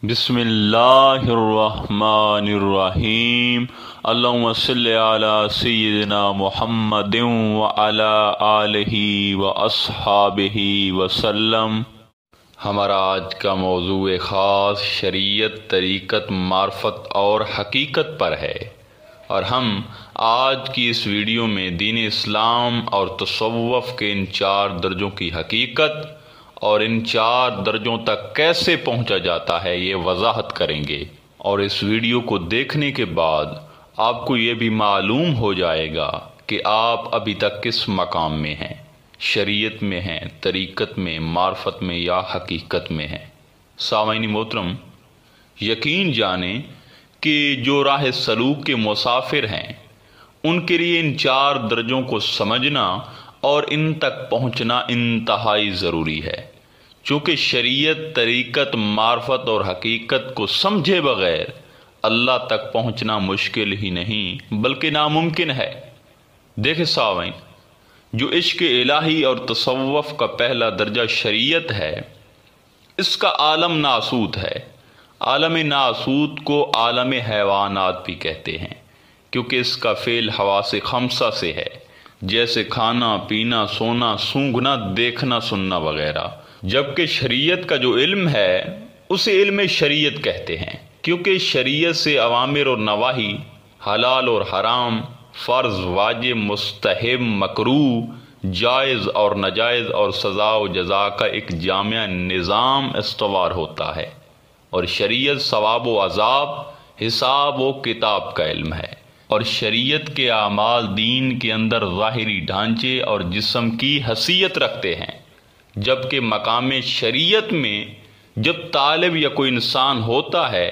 بسم اللہ الرحمن الرحیم۔ اللہم صلی علی سیدنا محمد وعلی آلہ واصحابہ وسلم۔ ہمارا آج کا موضوع خاص شریعت، طریقت، معرفت اور حقیقت پر ہے، اور ہم آج کی اس ویڈیو میں دین اسلام اور تصوف کے ان 4 درجوں کی حقیقت اور ان 4 درجوں تک کیسے پہنچا جاتا ہے یہ وضاحت کریں گے، اور اس ویڈیو کو دیکھنے کے بعد آپ کو یہ بھی معلوم ہو جائے گا کہ آپ ابھی تک کس مقام میں ہیں، شریعت میں ہیں، طریقت میں، معرفت میں یا حقیقت میں ہیں۔ سامعین محترم، یقین جانیں کہ جو راہ سلوک کے مسافر ہیں ان کے لیے ان 4 درجوں کو سمجھنا اور ان تک پہنچنا انتہائی ضروری ہے، چونکہ شریعت، طریقت، معرفت اور حقیقت کو سمجھے بغیر اللہ تک پہنچنا مشکل ہی نہیں بلکہ ناممکن ہے۔ دیکھیں سامعین، جو عشق الہی اور تصوف کا پہلا درجہ شریعت ہے، اس کا عالم ناسوت ہے۔ عالم ناسوت کو عالم حیوانات بھی کہتے ہیں، کیونکہ اس کا فعل حواس خمسہ سے ہے، جیسے کھانا، پینا، سونا، سونگھنا، دیکھنا، سننا وغیرہ۔ جبکہ شریعت کا جو علم ہے اسے علم شریعت کہتے ہیں، کیونکہ شریعت سے اوامر اور نواہی، حلال اور حرام، فرض، واجب، مستحب، مکروہ، جائز اور ناجائز اور سزا و جزا کا ایک جامع نظام استوار ہوتا ہے، اور شریعت ثواب و عذاب، حساب و کتاب کا علم ہے۔ اور شریعت کے اعمال دین کے اندر ظاہری ڈھانچے اور جسم کی حیثیت رکھتے ہیں، جبکہ مقام شریعت میں جب طالب یا کوئی انسان ہوتا ہے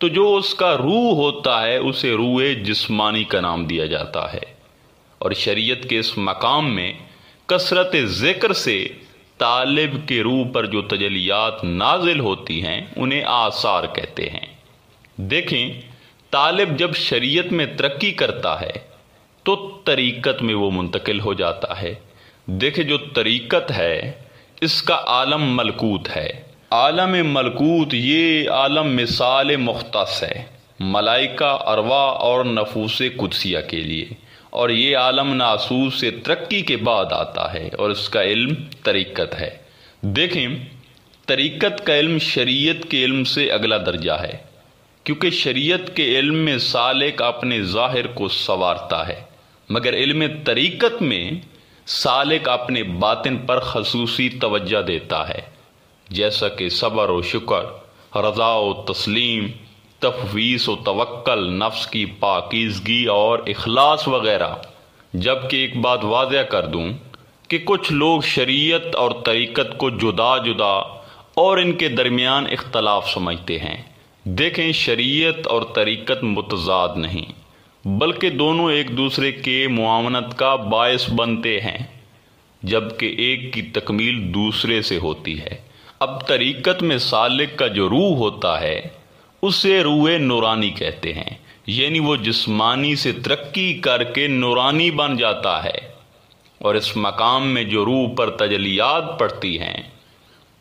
تو جو اس کا روح ہوتا ہے اسے روح جسمانی کا نام دیا جاتا ہے، اور شریعت کے اس مقام میں کثرت ذکر سے طالب کے روح پر جو تجلیات نازل ہوتی ہیں انہیں آثار کہتے ہیں۔ دیکھیں، طالب جب شریعت میں ترقی کرتا ہے تو طریقت میں وہ منتقل ہو جاتا ہے۔ دیکھیں، جو طریقت ہے اس کا عالم ملکوت ہے۔ عالم ملکوت یہ عالم مثال مختص ہے ملائکہ، ارواح اور نفوس قدسیہ کے لیے، اور یہ عالم ناسوت سے ترقی کے بعد آتا ہے، اور اس کا علم طریقت ہے۔ دیکھیں، طریقت کا علم شریعت کے علم سے اگلا درجہ ہے، کیونکہ شریعت کے علم میں سالک اپنے ظاہر کو سنوارتا ہے، مگر علم طریقت میں سالک اپنے باطن پر خصوصی توجہ دیتا ہے، جیسا کہ صبر و شکر، رضا و تسلیم، تفویض و توکل، نفس کی پاکیزگی اور اخلاص وغیرہ۔ جبکہ ایک بات واضح کر دوں کہ کچھ لوگ شریعت اور طریقت کو جدا جدا اور ان کے درمیان اختلاف سمجھتے ہیں۔ دیکھیں، شریعت اور طریقت متضاد نہیں بلکہ دونوں ایک دوسرے کے معاونت کا باعث بنتے ہیں، جبکہ ایک کی تکمیل دوسرے سے ہوتی ہے۔ اب طریقت میں سالک کا جو روح ہوتا ہے اسے روح نورانی کہتے ہیں، یعنی وہ جسمانی سے ترقی کر کے نورانی بن جاتا ہے، اور اس مقام میں جو روح پر تجلیات پڑتی ہیں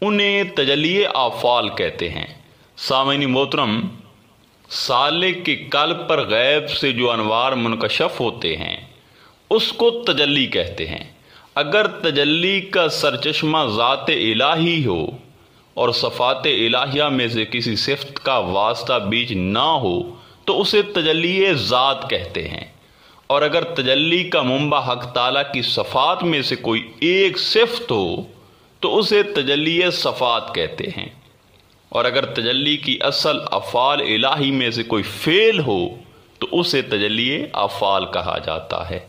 انہیں تجلی افعال کہتے ہیں۔ سامعین محترم، سالک کے قلب پر غیب سے جو انوار منکشف ہوتے ہیں اس کو تجلی کہتے ہیں۔ اگر تجلی کا سرچشمہ ذات الہی ہو اور صفات الہیہ میں سے کسی صفت کا واسطہ بیچ نہ ہو تو اسے تجلی ذات کہتے ہیں، اور اگر تجلی کا منبع حق تعالیٰ کی صفات میں سے کوئی ایک صفت ہو تو اسے تجلی صفات کہتے ہیں، اور اگر تجلی کی اصل افعال الہی میں سے کوئی فعل ہو تو اسے تجلی افعال کہا جاتا ہے۔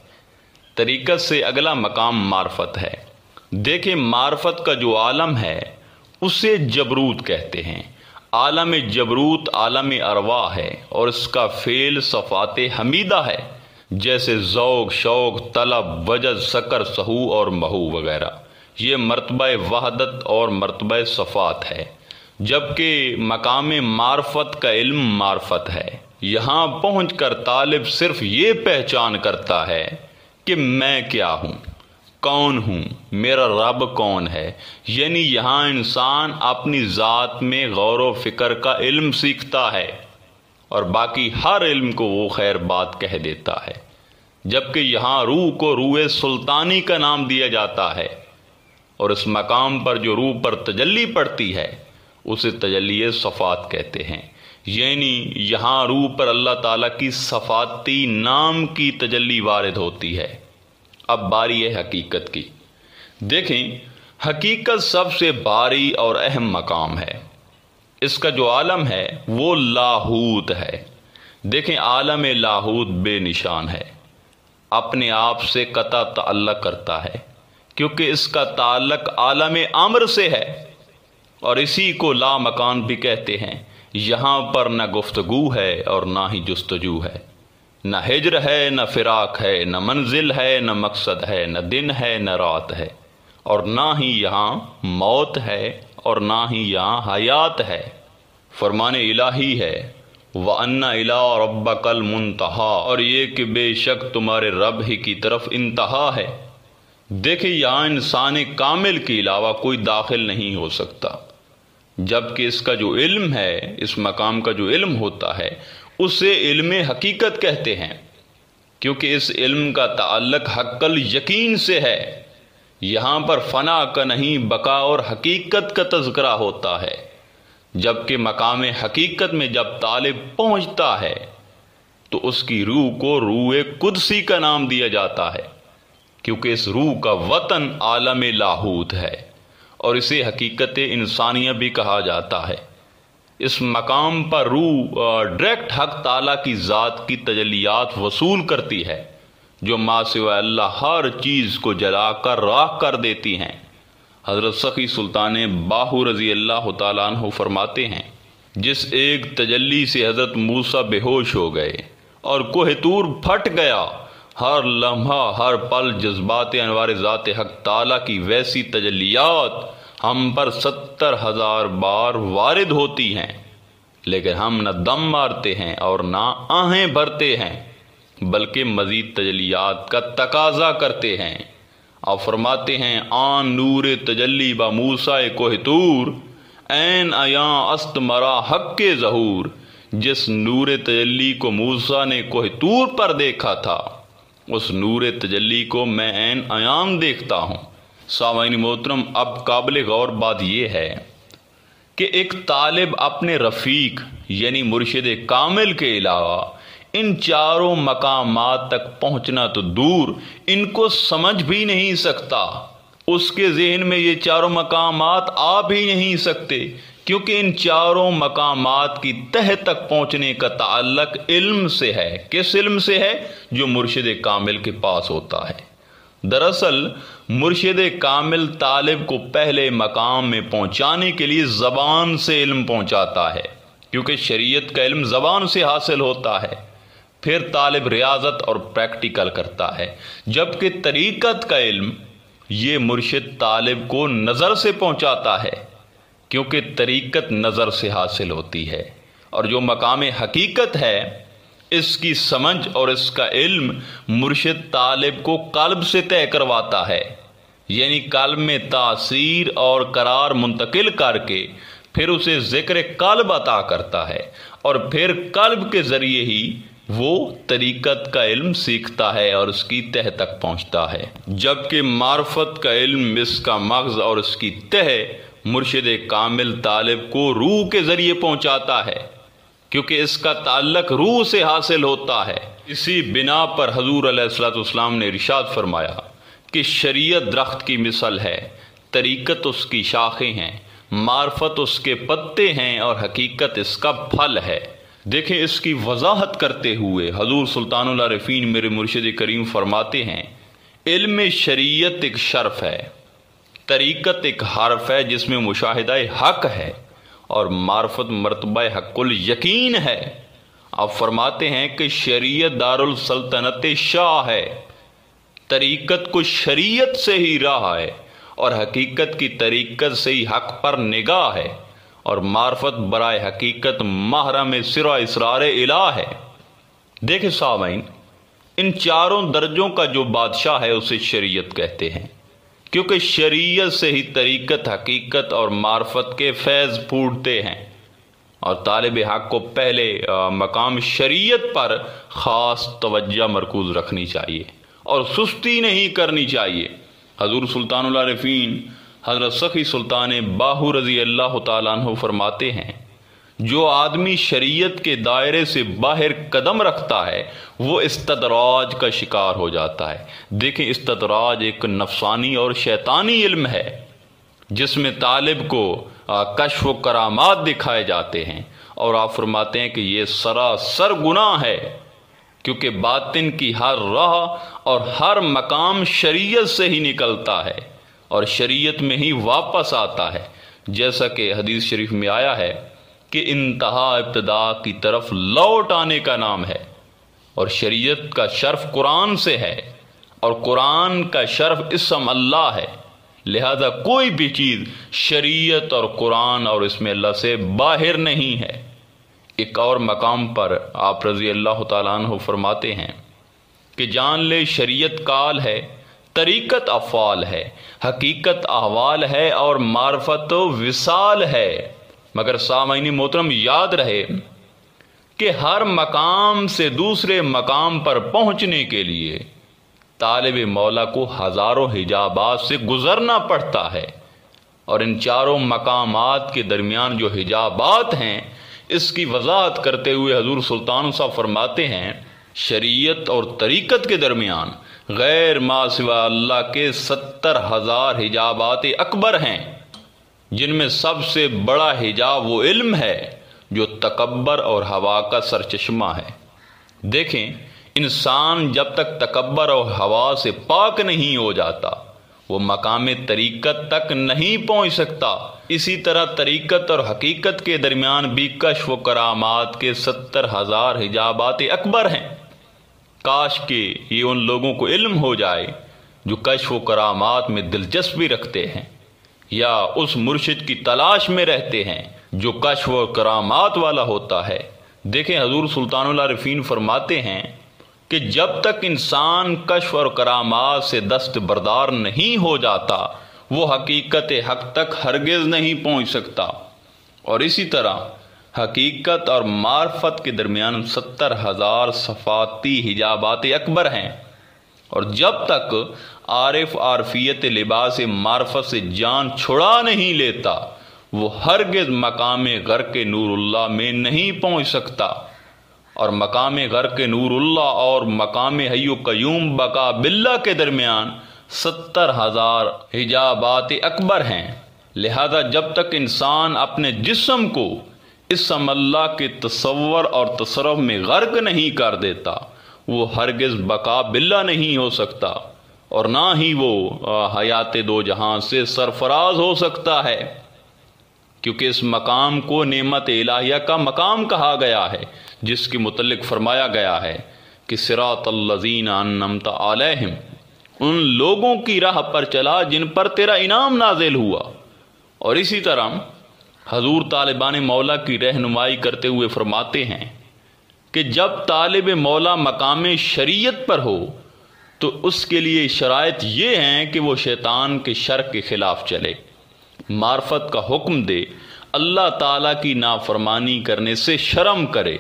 طریقت سے اگلا مقام معرفت ہے۔ دیکھیں، معرفت کا جو عالم ہے اسے جبروت کہتے ہیں۔ عالم جبروت عالم ارواح ہے، اور اس کا فعل صفات حمیدہ ہے، جیسے ذوق، شوق، طلب، وجد، سکر، سہو اور محو وغیرہ۔ یہ مرتبہ وحدت اور مرتبہ صفات ہے، جبکہ مقام معرفت کا علم معرفت ہے۔ یہاں پہنچ کر طالب صرف یہ پہچان کرتا ہے کہ میں کیا ہوں، کون ہوں، میرا رب کون ہے، یعنی یہاں انسان اپنی ذات میں غور و فکر کا علم سیکھتا ہے اور باقی ہر علم کو وہ خیر بات کہہ دیتا ہے، جبکہ یہاں روح کو روح سلطانی کا نام دیا جاتا ہے، اور اس مقام پر جو روح پر تجلی پڑتی ہے اسے تجلی صفات کہتے ہیں، یعنی یہاں روح پر اللہ تعالیٰ کی صفاتی نام کی تجلی وارد ہوتی ہے۔ اب باری ہے حقیقت کی۔ دیکھیں، حقیقت سب سے باری اور اہم مقام ہے۔ اس کا جو عالم ہے وہ لاہوت ہے۔ دیکھیں، عالم لاہوت بے نشان ہے، اپنے آپ سے قطع تعلق کرتا ہے، کیونکہ اس کا تعلق عالم امر سے ہے، اور اسی کو لا مکان بھی کہتے ہیں۔ یہاں پر نہ گفتگو ہے اور نہ ہی جستجو ہے، نہ ہجر ہے نہ فراق ہے، نہ منزل ہے نہ مقصد ہے، نہ دن ہے نہ رات ہے، اور نہ ہی یہاں موت ہے اور نہ ہی یہاں حیات ہے۔ فرمان الہی ہے وَأَنَّ إِلَىٰ رَبَّكَ الْمُنْتَهَىٰ، اور یہ کہ بے شک تمہارے رب ہی کی طرف انتہا ہے۔ دیکھیں، یہاں انسان کامل کے علاوہ کوئی داخل نہیں ہو سکتا، جبکہ اس کا جو علم ہے، اس مقام کا جو علم ہوتا ہے اسے علم حقیقت کہتے ہیں، کیونکہ اس علم کا تعلق حق الیقین سے ہے۔ یہاں پر فنا کا نہیں، بقا اور حقیقت کا تذکرہ ہوتا ہے، جبکہ مقام حقیقت میں جب طالب پہنچتا ہے تو اس کی روح کو روح قدسی کا نام دیا جاتا ہے، کیونکہ اس روح کا وطن عالم لاہوت ہے، اور اسے حقیقت انسانیہ بھی کہا جاتا ہے۔ اس مقام پر روح ڈائریکٹ حق تعالیٰ کی ذات کی تجلیات وصول کرتی ہے، جو ما سوائے اللہ ہر چیز کو جلا کر راکھ کر دیتی ہیں۔ حضرت سخی سلطان باہو رضی اللہ تعالیٰ عنہ فرماتے ہیں، جس ایک تجلی سے حضرت موسیٰ بے ہوش ہو گئے اور کوہ طور پھٹ گیا، ہر لمحہ ہر پل جذبات انوار ذات حق تعالیٰ کی ویسی تجلیات ہم پر 70,000 بار وارد ہوتی ہیں، لیکن ہم نہ دم مارتے ہیں اور نہ آہیں بھرتے ہیں، بلکہ مزید تجلیات کا تقاضا کرتے ہیں۔ آپ فرماتے ہیں، آن نور تجلی با موسیٰ کوہ طور، این ایاں است مرا حق کے ظہور۔ جس نور تجلی کو موسیٰ نے کوہ طور پر دیکھا تھا، اس نور تجلی کو میں عین عیان دیکھتا ہوں۔ سامعین محترم، اب قابل غور بات یہ ہے کہ ایک طالب اپنے رفیق یعنی مرشد کامل کے علاوہ ان چاروں مقامات تک پہنچنا تو دور، ان کو سمجھ بھی نہیں سکتا۔ اس کے ذہن میں یہ چاروں مقامات آ بھی نہیں سکتے، کیونکہ ان چاروں مقامات کی تہہ تک پہنچنے کا تعلق علم سے ہے۔ کس علم سے ہے؟ جو مرشد کامل کے پاس ہوتا ہے۔ دراصل مرشد کامل طالب کو پہلے مقام میں پہنچانے کے لیے زبان سے علم پہنچاتا ہے، کیونکہ شریعت کا علم زبان سے حاصل ہوتا ہے۔ پھر طالب ریاضت اور پریکٹیکل کرتا ہے، جبکہ طریقت کا علم یہ مرشد طالب کو نظر سے پہنچاتا ہے، کیونکہ طریقت نظر سے حاصل ہوتی ہے، اور جو مقام حقیقت ہے اس کی سمجھ اور اس کا علم مرشد طالب کو قلب سے طے کرواتا ہے، یعنی قلب میں تاثیر اور قرار منتقل کر کے پھر اسے ذکر قلب عطا کرتا ہے، اور پھر قلب کے ذریعے ہی وہ طریقت کا علم سیکھتا ہے اور اس کی تہ تک پہنچتا ہے، جبکہ معرفت کا علم، اس کا مغز اور اس کی تہ مرشد کامل طالب کو روح کے ذریعے پہنچاتا ہے، کیونکہ اس کا تعلق روح سے حاصل ہوتا ہے۔ اسی بنا پر حضور علیہ الصلوۃ والسلام نے ارشاد فرمایا کہ شریعت درخت کی مثل ہے، طریقت اس کی شاخیں ہیں، معرفت اس کے پتے ہیں اور حقیقت اس کا پھل ہے۔ دیکھیں، اس کی وضاحت کرتے ہوئے حضور سلطان العارفین میرے مرشد کریم فرماتے ہیں، علم شریعت ایک شرف ہے، طریقت ایک حرف ہے جس میں مشاہدہ حق ہے، اور معرفت مرتبہ حق الیقین ہے۔ آپ فرماتے ہیں کہ شریعت دارالسلطنت شاہ ہے، طریقت کو شریعت سے ہی راہ ہے، اور حقیقت کی طریقت سے ہی حق پر نگاہ ہے، اور معرفت برائے حقیقت محرم سرا اسرار الہ ہے۔ دیکھیں سامعین، ان چاروں درجوں کا جو بادشاہ ہے اسے شریعت کہتے ہیں، کیونکہ شریعت سے ہی طریقت، حقیقت اور معرفت کے فیض پھوٹتے ہیں، اور طالب حق کو پہلے مقام شریعت پر خاص توجہ مرکوز رکھنی چاہیے اور سستی نہیں کرنی چاہیے۔ حضور سلطان العارفین حضرت سخی سلطان باہو رضی اللہ تعالیٰ عنہ فرماتے ہیں، جو آدمی شریعت کے دائرے سے باہر قدم رکھتا ہے وہ استدراج کا شکار ہو جاتا ہے۔ دیکھیں، استدراج ایک نفسانی اور شیطانی علم ہے جس میں طالب کو کشف و کرامات دکھائے جاتے ہیں، اور آپ فرماتے ہیں کہ یہ سراسر گناہ ہے، کیونکہ باطن کی ہر راہ اور ہر مقام شریعت سے ہی نکلتا ہے اور شریعت میں ہی واپس آتا ہے، جیسا کہ حدیث شریف میں آیا ہے کہ انتہا ابتدا کی طرف لوٹ آنے کا نام ہے، اور شریعت کا شرف قرآن سے ہے، اور قرآن کا شرف اسم اللہ ہے، لہذا کوئی بھی چیز شریعت اور قرآن اور اسم اللہ سے باہر نہیں ہے۔ ایک اور مقام پر آپ رضی اللہ تعالیٰ عنہ فرماتے ہیں کہ جان لے شریعت کال ہے، طریقت افعال ہے، حقیقت احوال ہے، اور معرفت و وصال ہے۔ مگر سامعین محترم، یاد رہے کہ ہر مقام سے دوسرے مقام پر پہنچنے کے لیے طالب مولا کو ہزاروں حجابات سے گزرنا پڑتا ہے، اور ان چاروں مقامات کے درمیان جو حجابات ہیں اس کی وضاحت کرتے ہوئے حضور سلطان صاحب فرماتے ہیں، شریعت اور طریقت کے درمیان غیر ما سوا اللہ کے 70,000 حجابات اکبر ہیں، جن میں سب سے بڑا حجاب وہ علم ہے جو تکبر اور ہوا کا سرچشمہ ہے۔ دیکھیں، انسان جب تک تکبر اور ہوا سے پاک نہیں ہو جاتا وہ مقام طریقت تک نہیں پہنچ سکتا۔ اسی طرح طریقت اور حقیقت کے درمیان بھی کشف و کرامات کے 70,000 حجابات اکبر ہیں۔ کاش کہ یہ ان لوگوں کو علم ہو جائے جو کشف و کرامات میں دلچسپی رکھتے ہیں، یا اس مرشد کی تلاش میں رہتے ہیں جو کشف و کرامات والا ہوتا ہے۔ دیکھیں، حضور سلطان العارفین فرماتے ہیں کہ جب تک انسان کشف اور کرامات سے دست بردار نہیں ہو جاتا وہ حقیقت حق تک ہرگز نہیں پہنچ سکتا، اور اسی طرح حقیقت اور معرفت کے درمیان 70,000 صفاتی حجابات اکبر ہیں، اور جب تک عارف عارفیت لباس معرفت سے جان چھڑا نہیں لیتا وہ ہرگز مقام غرق نور اللہ میں نہیں پہنچ سکتا، اور مقام غرق نور اللہ اور مقام حی و قیوم بقا باللہ کے درمیان 70,000 حجابات اکبر ہیں۔ لہذا جب تک انسان اپنے جسم کو اسم اللہ کے تصور اور تصرف میں غرق نہیں کر دیتا وہ ہرگز بقا باللہ نہیں ہو سکتا، اور نہ ہی وہ حیات دو جہاں سے سرفراز ہو سکتا ہے، کیونکہ اس مقام کو نعمت الہیہ کا مقام کہا گیا ہے، جس کے متعلق فرمایا گیا ہے کہ صراط الذین انعمت علیہم، ان لوگوں کی راہ پر چلا جن پر تیرا انعام نازل ہوا۔ اور اسی طرح حضور طالبان مولا کی رہنمائی کرتے ہوئے فرماتے ہیں کہ جب طالب مولا مقام شریعت پر ہو تو اس کے لیے شرائط یہ ہیں کہ وہ شیطان کے شر کے خلاف چلے، معرفت کا حکم دے، اللہ تعالیٰ کی نافرمانی کرنے سے شرم کرے،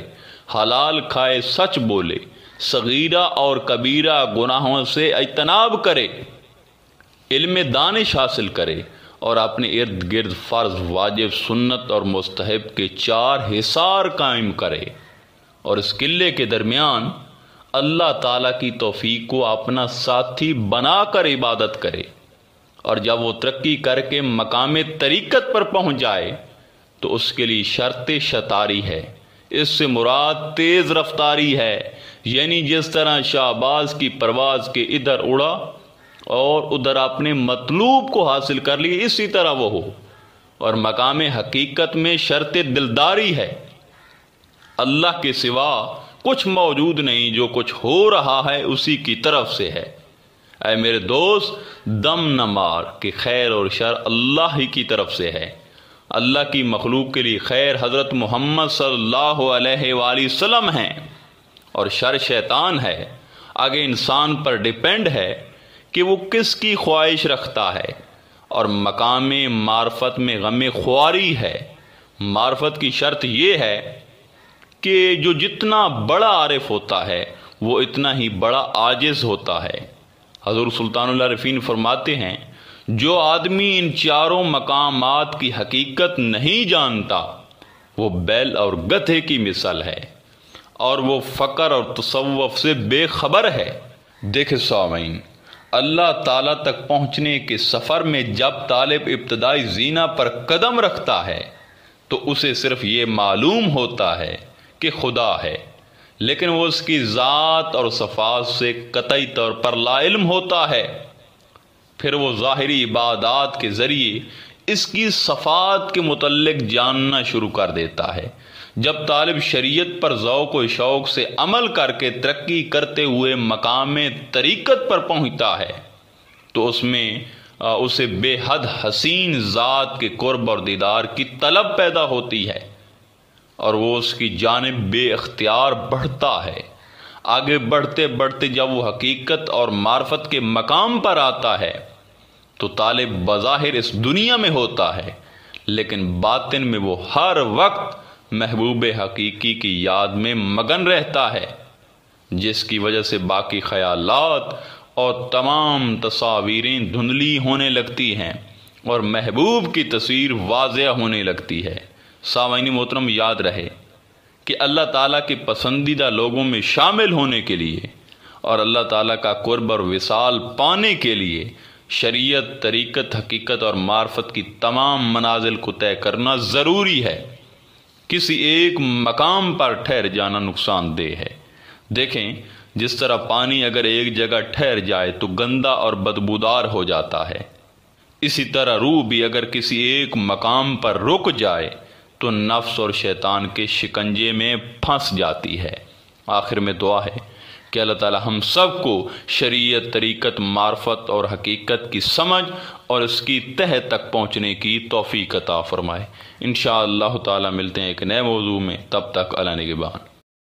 حلال کھائے، سچ بولے، صغیرہ اور کبیرہ گناہوں سے اجتناب کرے، علم دانش حاصل کرے، اور اپنے ارد گرد فرض، واجب، سنت اور مستحب کے 4 حصار قائم کرے، اور اس قلعے کے درمیان اللہ تعالیٰ کی توفیق کو اپنا ساتھی بنا کر عبادت کرے، اور جب وہ ترقی کر کے مقام طریقت پر پہنچ جائے تو اس کے لیے شرط شطاری ہے۔ اس سے مراد تیز رفتاری ہے، یعنی جس طرح شہباز کی پرواز کے ادھر اڑا اور ادھر اپنے مطلوب کو حاصل کر لی، اسی طرح وہ ہو۔ اور مقام حقیقت میں شرط دلداری ہے، اللہ کے سوا کچھ موجود نہیں، جو کچھ ہو رہا ہے اسی کی طرف سے ہے۔ اے میرے دوست، دم نہ مار کہ خیر اور شر اللہ ہی کی طرف سے ہے۔ اللہ کی مخلوق کے لیے خیر حضرت محمد صلی اللہ علیہ وآلہ وسلم ہیں، اور شر شیطان ہے۔ آگے انسان پر ڈیپینڈ ہے کہ وہ کس کی خواہش رکھتا ہے، اور مقام معرفت میں غم خواری ہے۔ معرفت کی شرط یہ ہے کہ جو جتنا بڑا عارف ہوتا ہے وہ اتنا ہی بڑا عاجز ہوتا ہے۔ حضور سلطان العارفین فرماتے ہیں جو آدمی ان چاروں مقامات کی حقیقت نہیں جانتا وہ بیل اور گدھے کی مثال ہے، اور وہ فقر اور تصوف سے بے خبر ہے۔ دیکھیں سامعین، اللہ تعالیٰ تک پہنچنے کے سفر میں جب طالب ابتدائی زینہ پر قدم رکھتا ہے تو اسے صرف یہ معلوم ہوتا ہے کہ خدا ہے، لیکن وہ اس کی ذات اور صفات سے قطعی طور پر لا علم ہوتا ہے۔ پھر وہ ظاہری عبادات کے ذریعے اس کی صفات کے متعلق جاننا شروع کر دیتا ہے۔ جب طالب شریعت پر ذوق و شوق سے عمل کر کے ترقی کرتے ہوئے مقام طریقت پر پہنچتا ہے تو اس میں اسے بے حد حسین ذات کے قرب اور دیدار کی طلب پیدا ہوتی ہے، اور وہ اس کی جانب بے اختیار بڑھتا ہے۔ آگے بڑھتے بڑھتے جب وہ حقیقت اور معرفت کے مقام پر آتا ہے تو طالب بظاہر اس دنیا میں ہوتا ہے، لیکن باطن میں وہ ہر وقت محبوب حقیقی کی یاد میں مگن رہتا ہے، جس کی وجہ سے باقی خیالات اور تمام تصاویریں دھندلی ہونے لگتی ہیں اور محبوب کی تصویر واضح ہونے لگتی ہے۔ سامعین محترم، یاد رہے کہ اللہ تعالیٰ کے پسندیدہ لوگوں میں شامل ہونے کے لیے اور اللہ تعالیٰ کا قرب اور وصال پانے کے لیے شریعت، طریقت، حقیقت اور معرفت کی تمام منازل کو طے کرنا ضروری ہے۔ کسی ایک مقام پر ٹھہر جانا نقصان دہ ہے۔ دیکھیں، جس طرح پانی اگر ایک جگہ ٹھہر جائے تو گندا اور بدبودار ہو جاتا ہے، اسی طرح روح بھی اگر کسی ایک مقام پر رک جائے تو نفس اور شیطان کے شکنجے میں پھنس جاتی ہے۔ آخر میں دعا ہے کہ اللہ تعالی ہم سب کو شریعت، طریقت، معرفت اور حقیقت کی سمجھ اور اس کی تہہ تک پہنچنے کی توفیق عطا فرمائے۔ انشاءاللہ تعالی ملتے ہیں ایک نئے موضوع میں، تب تک اللہ نگہبان۔